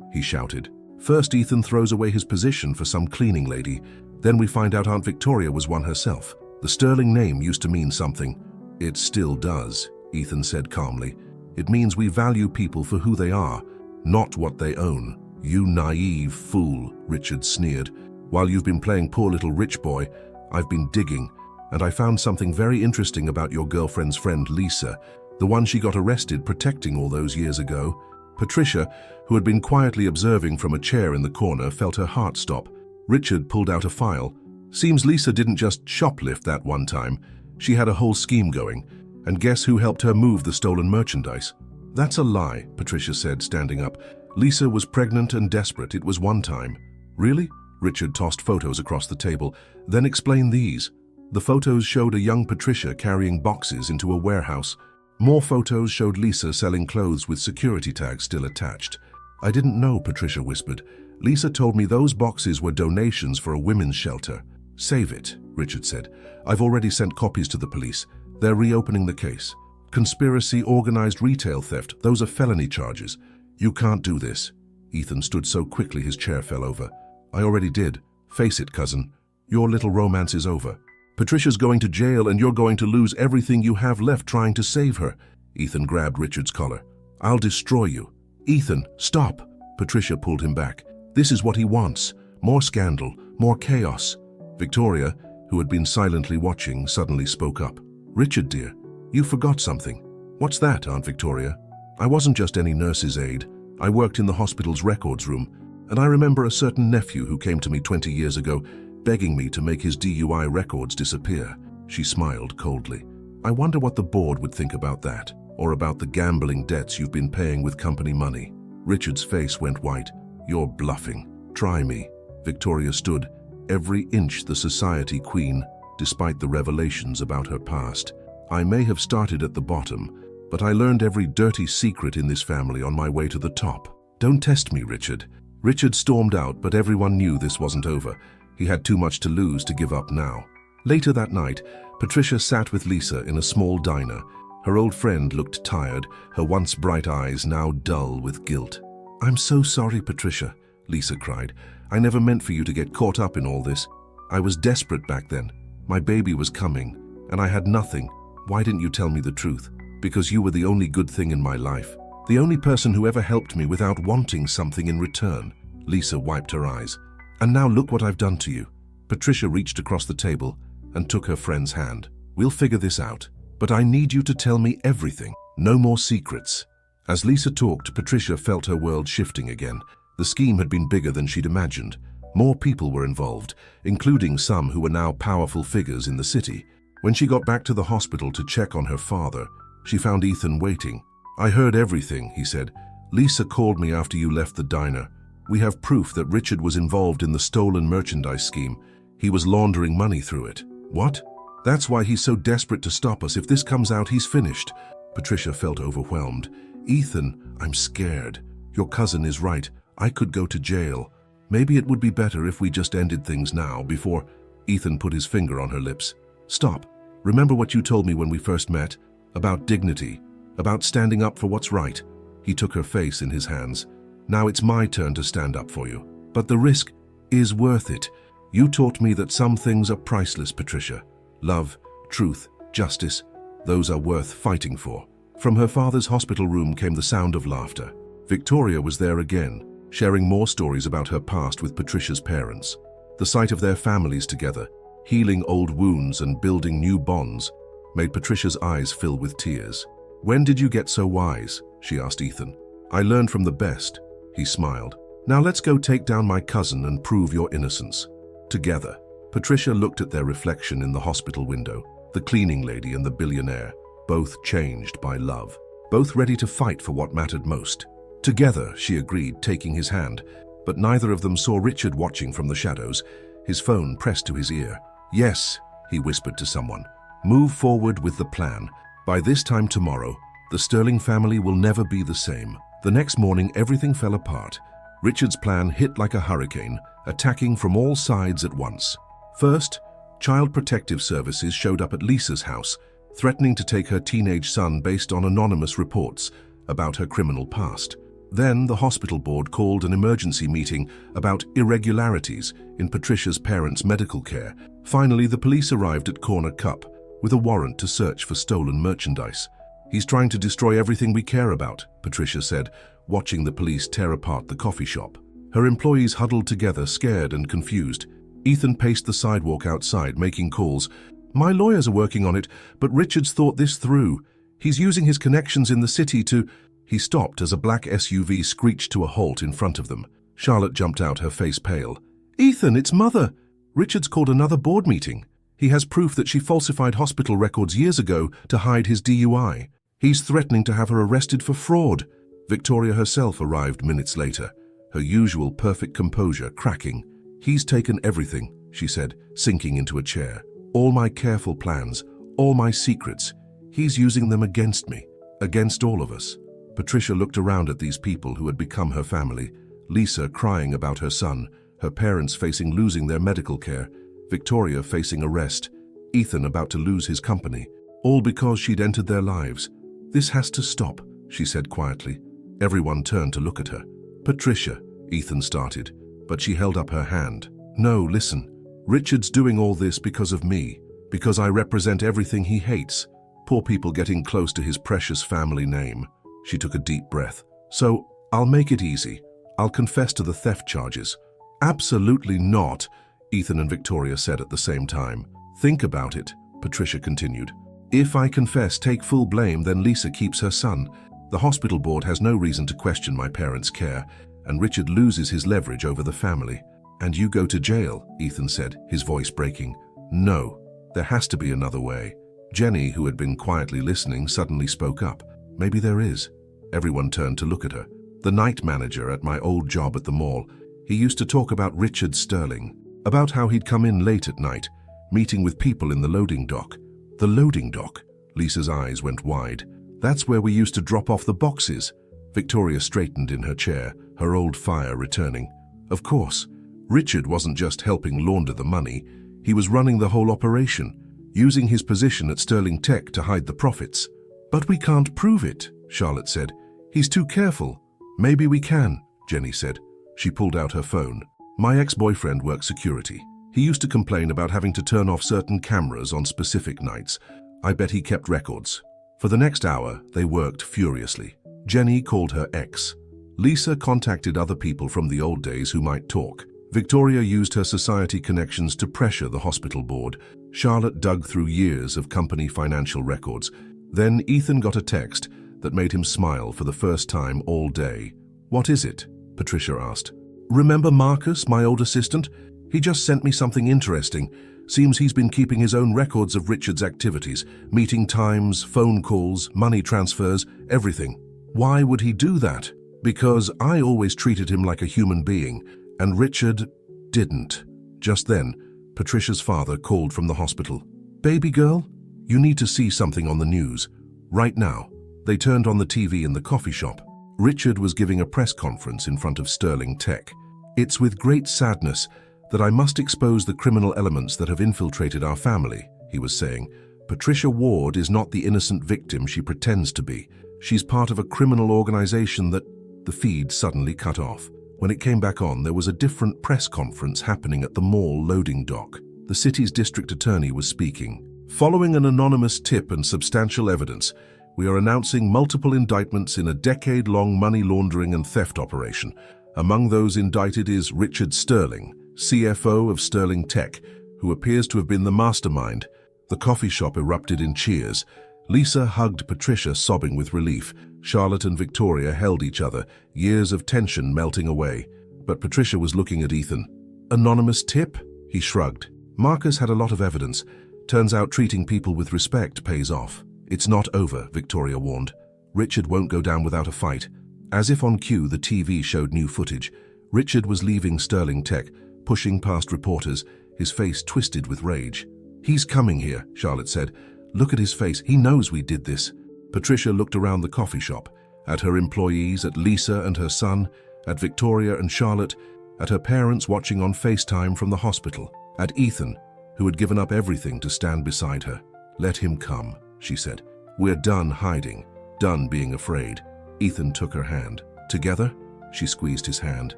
he shouted. "First Ethan throws away his position for some cleaning lady. Then we find out Aunt Victoria was one herself. The Sterling name used to mean something." "It still does," Ethan said calmly. "It means we value people for who they are, not what they own." "You naive fool," Richard sneered. "While you've been playing poor little rich boy, I've been digging, and I found something very interesting about your girlfriend's friend Lisa, the one she got arrested protecting all those years ago." Patricia, who had been quietly observing from a chair in the corner, felt her heart stop. Richard pulled out a file. "Seems Lisa didn't just shoplift that one time. She had a whole scheme going. And guess who helped her move the stolen merchandise?" "That's a lie," Patricia said, standing up. "Lisa was pregnant and desperate. It was one time." Really? Richard tossed photos across the table. Then explain these. The photos showed a young Patricia carrying boxes into a warehouse. More photos showed Lisa selling clothes with security tags still attached. I didn't know, Patricia whispered. Lisa told me those boxes were donations for a women's shelter. Save it, Richard said. I've already sent copies to the police. They're reopening the case. Conspiracy, organized retail theft, those are felony charges. You can't do this. Ethan stood so quickly his chair fell over. I already did. Face it, cousin. Your little romance is over. Patricia's going to jail and you're going to lose everything you have left trying to save her. Ethan grabbed Richard's collar. I'll destroy you. Ethan, stop. Patricia pulled him back. This is what he wants. More scandal, more chaos. Victoria, who had been silently watching, suddenly spoke up. Richard, dear, you forgot something. What's that, Aunt Victoria? I wasn't just any nurse's aide. I worked in the hospital's records room, and I remember a certain nephew who came to me 20 years ago, begging me to make his DUI records disappear. She smiled coldly. I wonder what the board would think about that, or about the gambling debts you've been paying with company money. Richard's face went white. You're bluffing. Try me. Victoria stood, every inch the society queen, despite the revelations about her past. I may have started at the bottom, but I learned every dirty secret in this family on my way to the top. Don't test me, Richard. Richard stormed out, but everyone knew this wasn't over. He had too much to lose to give up now. Later that night, Patricia sat with Lisa in a small diner. Her old friend looked tired, her once bright eyes now dull with guilt. I'm so sorry, Patricia, Lisa cried. I never meant for you to get caught up in all this. I was desperate back then. My baby was coming, and I had nothing. Why didn't you tell me the truth? Because you were the only good thing in my life. The only person who ever helped me without wanting something in return. Lisa wiped her eyes. And now look what I've done to you. Patricia reached across the table and took her friend's hand. We'll figure this out, but I need you to tell me everything. No more secrets. As Lisa talked, Patricia felt her world shifting again. The scheme had been bigger than she'd imagined. More people were involved, including some who were now powerful figures in the city. When she got back to the hospital to check on her father, she found Ethan waiting. I heard everything, he said. Lisa called me after you left the diner. We have proof that Richard was involved in the stolen merchandise scheme. He was laundering money through it. What? That's why he's so desperate to stop us. If this comes out, he's finished. Patricia felt overwhelmed. Ethan, I'm scared. Your cousin is right. I could go to jail. Maybe it would be better if we just ended things now before... Ethan put his finger on her lips. Stop. Remember what you told me when we first met? About dignity. About standing up for what's right. He took her face in his hands. Now it's my turn to stand up for you. But the risk is worth it. You taught me that some things are priceless, Patricia. Love, truth, justice. Those are worth fighting for. From her father's hospital room came the sound of laughter. Victoria was there again, sharing more stories about her past with Patricia's parents. The sight of their families together, healing old wounds and building new bonds, made Patricia's eyes fill with tears. When did you get so wise? She asked Ethan. I learned from the best. He smiled. Now let's go take down my cousin and prove your innocence. Together, Patricia looked at their reflection in the hospital window, the cleaning lady and the billionaire, both changed by love, both ready to fight for what mattered most. Together, she agreed, taking his hand, but neither of them saw Richard watching from the shadows, his phone pressed to his ear. Yes, he whispered to someone. Move forward with the plan. By this time tomorrow, the Sterling family will never be the same. The next morning, everything fell apart. Richard's plan hit like a hurricane, attacking from all sides at once. First, Child Protective Services showed up at Lisa's house, threatening to take her teenage son based on anonymous reports about her criminal past. Then the hospital board called an emergency meeting about irregularities in Patricia's parents' medical care. Finally, the police arrived at Corner Cup with a warrant to search for stolen merchandise. He's trying to destroy everything we care about, Patricia said, watching the police tear apart the coffee shop. Her employees huddled together, scared and confused. Ethan paced the sidewalk outside, making calls. My lawyers are working on it, but Richard's thought this through. He's using his connections in the city to... He stopped as a black SUV screeched to a halt in front of them. Charlotte jumped out, her face pale. Ethan, it's Mother! Richard's called another board meeting. He has proof that she falsified hospital records years ago to hide his DUI. He's threatening to have her arrested for fraud. Victoria herself arrived minutes later. her usual perfect composure cracking. "He's taken everything," she said, sinking into a chair. "All my careful plans, all my secrets. He's using them against me, against all of us." Patricia looked around at these people who had become her family. Lisa crying about her son, her parents facing losing their medical care, Victoria facing arrest, Ethan about to lose his company, all because she'd entered their lives. "This has to stop," she said quietly. Everyone turned to look at her. "Patricia," Ethan started, but she held up her hand. "No, listen. Richard's doing all this because of me, because I represent everything he hates. Poor people getting close to his precious family name." She took a deep breath. "So, I'll make it easy. I'll confess to the theft charges." "Absolutely not," Ethan and Victoria said at the same time. "Think about it," Patricia continued. "If I confess, take full blame, then Lisa keeps her son. The hospital board has no reason to question my parents' care, and Richard loses his leverage over the family. And you go to jail," Ethan said, his voice breaking. "No, there has to be another way." Jenny, who had been quietly listening, suddenly spoke up. "Maybe there is." Everyone turned to look at her. "The night manager at my old job at the mall, he used to talk about Richard Sterling, about how he'd come in late at night, meeting with people in the loading dock." "The loading dock?" Lisa's eyes went wide. "That's where we used to drop off the boxes." Victoria straightened in her chair, her old fire returning. "Of course, Richard wasn't just helping launder the money, he was running the whole operation, using his position at Sterling Tech to hide the profits." "But we can't prove it," Charlotte said. "He's too careful." "Maybe we can," Jenny said. She pulled out her phone. "My ex-boyfriend worked security. He used to complain about having to turn off certain cameras on specific nights. I bet he kept records." For the next hour, they worked furiously. Jenny called her ex. Lisa contacted other people from the old days who might talk. Victoria used her society connections to pressure the hospital board. Charlotte dug through years of company financial records. Then Ethan got a text that made him smile for the first time all day. "What is it?" Patricia asked. "Remember Marcus, my old assistant? He just sent me something interesting. Seems he's been keeping his own records of Richard's activities, meeting times, phone calls, money transfers, everything." "Why would he do that?" "Because I always treated him like a human being, and Richard didn't." Just then, Patricia's father called from the hospital. "Baby girl, you need to see something on the news. Right now." They turned on the TV in the coffee shop. Richard was giving a press conference in front of Sterling Tech. "It's with great sadness that I must expose the criminal elements that have infiltrated our family," he was saying. "Patricia Ward is not the innocent victim she pretends to be. She's part of a criminal organization that—" The feed suddenly cut off. When it came back on, there was a different press conference happening at the mall loading dock. The city's district attorney was speaking. "Following an anonymous tip and substantial evidence, we are announcing multiple indictments in a decade-long money laundering and theft operation. Among those indicted is Richard Sterling, CFO of Sterling Tech, who appears to have been the mastermind." The coffee shop erupted in cheers. Lisa hugged Patricia, sobbing with relief. Charlotte and Victoria held each other, years of tension melting away. But Patricia was looking at Ethan. "Anonymous tip?" He shrugged. "Marcus had a lot of evidence. Turns out treating people with respect pays off." "It's not over," Victoria warned. "Richard won't go down without a fight." As if on cue, the TV showed new footage. Richard was leaving Sterling Tech, pushing past reporters, his face twisted with rage. "He's coming here," Charlotte said. "Look at his face. He knows we did this." Patricia looked around the coffee shop, at her employees, at Lisa and her son, at Victoria and Charlotte, at her parents watching on FaceTime from the hospital, at Ethan, who had given up everything to stand beside her. "Let him come," she said. "We're done hiding, done being afraid." Ethan took her hand. "Together?" She squeezed his hand.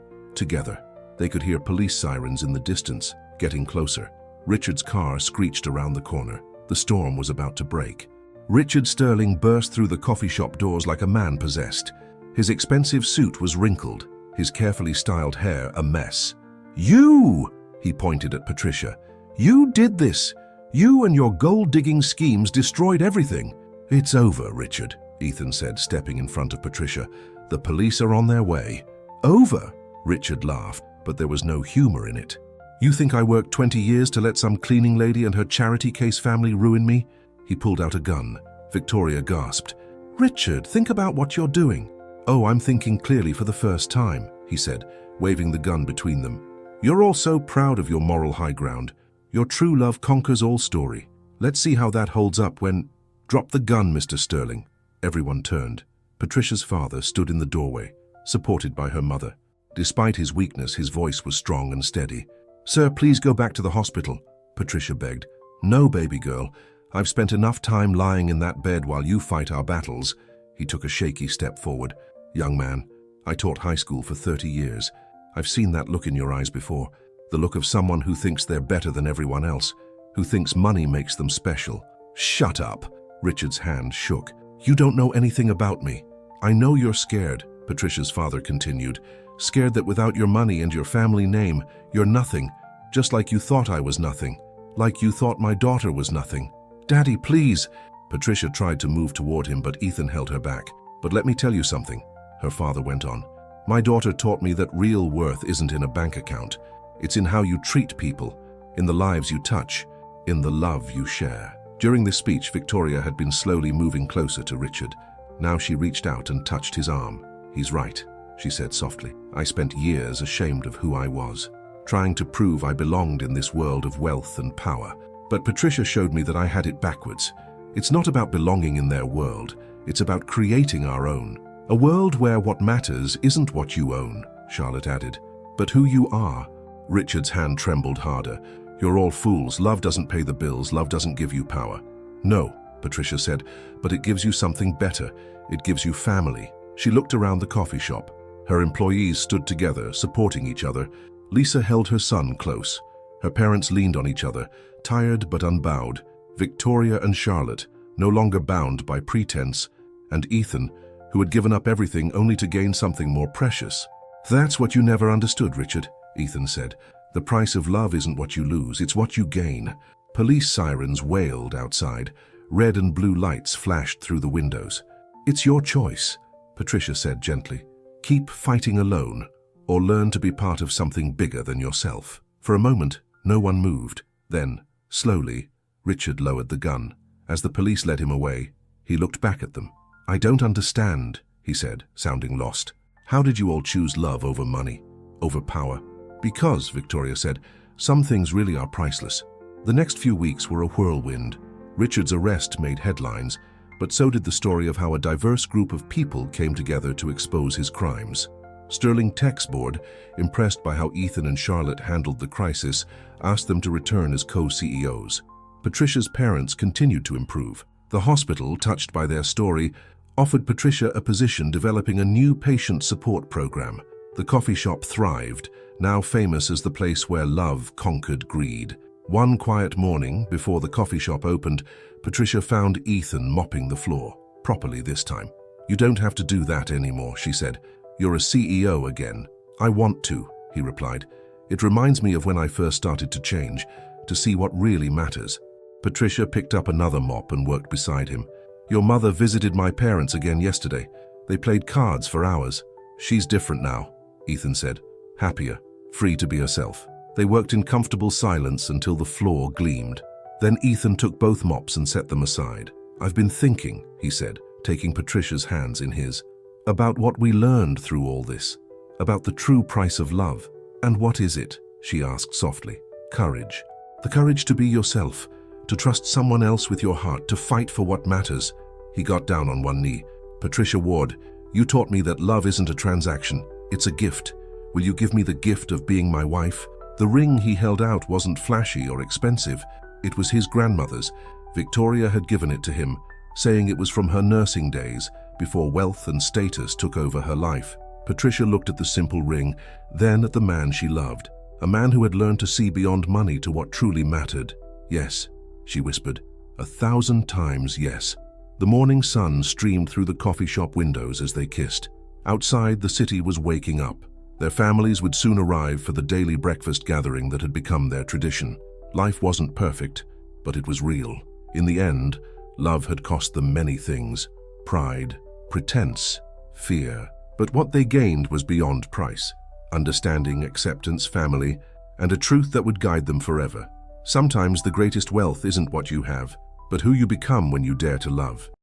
"Together." They could hear police sirens in the distance, getting closer. Richard's car screeched around the corner. The storm was about to break. Richard Sterling burst through the coffee shop doors like a man possessed. His expensive suit was wrinkled, his carefully styled hair a mess. "You!" He pointed at Patricia. "You did this! You and your gold-digging schemes destroyed everything." "It's over, Richard," Ethan said, stepping in front of Patricia. "The police are on their way." "Over?" Richard laughed, but there was no humor in it. "You think I worked 20 years to let some cleaning lady and her charity case family ruin me?" He pulled out a gun. Victoria gasped. "Richard, think about what you're doing." "Oh, I'm thinking clearly for the first time," he said. waving the gun between them. "You're all so proud of your moral high ground. Your true love conquers all story. Let's see how that holds up when—" "Drop the gun, Mr. Sterling." Everyone turned. Patricia's father stood in the doorway, supported by her mother. Despite his weakness, his voice was strong and steady. "Sir, please go back to the hospital," Patricia begged. "No, baby girl. I've spent enough time lying in that bed while you fight our battles." He took a shaky step forward. "Young man, I taught high school for 30 years. I've seen that look in your eyes before. The look of someone who thinks they're better than everyone else, who thinks money makes them special." "Shut up!" Richard's hand shook. "You don't know anything about me. I know you're scared," Patricia's father continued. "Scared that without your money and your family name, you're nothing, just like you thought I was nothing, like you thought my daughter was nothing." "Daddy, please!" Patricia tried to move toward him, but Ethan held her back. "But let me tell you something," her father went on. "My daughter taught me that real worth isn't in a bank account. It's in how you treat people, in the lives you touch, in the love you share." During this speech, Victoria had been slowly moving closer to Richard. Now she reached out and touched his arm. "He's right," she said softly. "I spent years ashamed of who I was, trying to prove I belonged in this world of wealth and power. But Patricia showed me that I had it backwards. It's not about belonging in their world. It's about creating our own. A world where what matters isn't what you own," Charlotte added, "but who you are." Richard's hand trembled harder. "You're all fools. Love doesn't pay the bills. Love doesn't give you power." "No," Patricia said, "but it gives you something better. It gives you family." She looked around the coffee shop. Her employees stood together, supporting each other. Lisa held her son close. Her parents leaned on each other, tired but unbowed. Victoria and Charlotte, no longer bound by pretense, and Ethan, who had given up everything only to gain something more precious. "That's what you never understood, Richard," Ethan said. "The price of love isn't what you lose, it's what you gain." Police sirens wailed outside. Red and blue lights flashed through the windows. "It's your choice," Patricia said gently. "Keep fighting alone, or learn to be part of something bigger than yourself." For a moment, no one moved. Then, slowly, Richard lowered the gun. As the police led him away, he looked back at them. "I don't understand," he said, sounding lost. "How did you all choose love over money, over power?" "Because," Victoria said, "some things really are priceless." The next few weeks were a whirlwind. Richard's arrest made headlines, but so did the story of how a diverse group of people came together to expose his crimes. Sterling Tech's board, impressed by how Ethan and Charlotte handled the crisis, asked them to return as co-CEOs. Patricia's parents continued to improve. The hospital, touched by their story, offered Patricia a position developing a new patient support program. The coffee shop thrived, now famous as the place where love conquered greed. One quiet morning, before the coffee shop opened, Patricia found Ethan mopping the floor, properly this time. "You don't have to do that anymore," she said. "You're a CEO again." "I want to," he replied. "It reminds me of when I first started to change, to see what really matters." Patricia picked up another mop and worked beside him. "Your mother visited my parents again yesterday. They played cards for hours." "She's different now," Ethan said. "Happier, free to be herself." They worked in comfortable silence until the floor gleamed. Then Ethan took both mops and set them aside. "I've been thinking," he said, taking Patricia's hands in his, "about what we learned through all this, about the true price of love." "And what is it?" she asked softly. "Courage. The courage to be yourself, to trust someone else with your heart, to fight for what matters." He got down on one knee. "Patricia Ward, you taught me that love isn't a transaction, it's a gift. Will you give me the gift of being my wife?" The ring he held out wasn't flashy or expensive. It was his grandmother's. Victoria had given it to him, saying it was from her nursing days, before wealth and status took over her life. Patricia looked at the simple ring, then at the man she loved, a man who had learned to see beyond money to what truly mattered. "Yes," she whispered, 1,000 times yes. The morning sun streamed through the coffee shop windows as they kissed. Outside, the city was waking up. Their families would soon arrive for the daily breakfast gathering that had become their tradition. Life wasn't perfect, but it was real. In the end, love had cost them many things: pride, pretense, fear. But what they gained was beyond price: understanding, acceptance, family, and a truth that would guide them forever. Sometimes the greatest wealth isn't what you have, but who you become when you dare to love.